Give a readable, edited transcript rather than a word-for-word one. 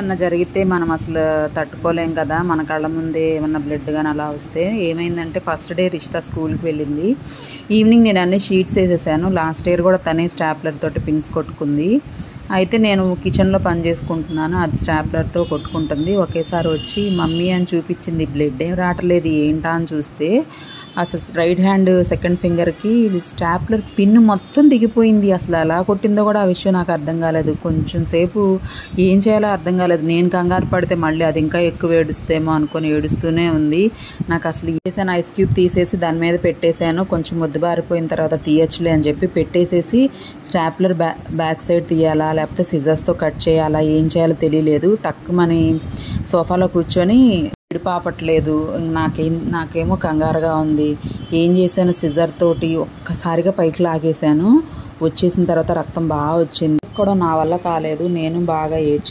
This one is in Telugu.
ఏమన్నా జరిగితే మనం అసలు తట్టుకోలేం కదా, మన కళ్ళ ముందే ఏమన్నా బ్లడ్ కానీ అలా వస్తే. ఏమైందంటే ఫస్ట్ డే రిషిత స్కూల్కి వెళ్ళింది. ఈవినింగ్ నేను అన్ని షీట్స్ వేసేసాను. లాస్ట్ ఇయర్ కూడా తనే స్టాప్లర్ తోటి పిన్స్ కొట్టుకుంది. అయితే నేను కిచెన్లో పని చేసుకుంటున్నాను, అది స్టాప్లర్తో కొట్టుకుంటుంది. ఒకేసారి వచ్చి మమ్మీ అని చూపించింది. బ్లడ్ ఏం రావట్లేదు, ఏంటా అని చూస్తే అసలు రైట్ హ్యాండ్ సెకండ్ ఫింగర్కి స్టాప్లర్ పిన్ మొత్తం దిగిపోయింది. అసలు ఎలా కొట్టిందో కూడా ఆ విషయం నాకు అర్థం కాలేదు. కొంచెం సేపు ఏం చేయాలో అర్థం కాలేదు. నేను కంగారు పడితే మళ్ళీ అది ఇంకా ఎక్కువ ఏడుస్తేమో అనుకొని ఏడుస్తూనే ఉంది. నాకు అసలు వేసాను, ఐస్ క్యూబ్ తీసేసి దాని మీద పెట్టేశాను. కొంచెం ముద్దుబారిపోయిన తర్వాత తీయచ్చులే అని చెప్పి పెట్టేసేసి స్టాప్లర్ బ్యాక్ సైడ్ తీయాలా లేకపోతే సిజర్స్తో కట్ చేయాలా ఏం చేయాలో తెలియలేదు. టక్కుమని సోఫాలో కూర్చొని విడిపాపట్లేదు. నాకేమో కంగారుగా ఉంది. ఏం చేశాను, సిజర్ తోటి ఒక్కసారిగా పైకి లాగేశాను. వచ్చేసిన తర్వాత రక్తం బాగా వచ్చింది. కూడా నా వల్ల కాలేదు. నేను బాగా ఏడ్చాను.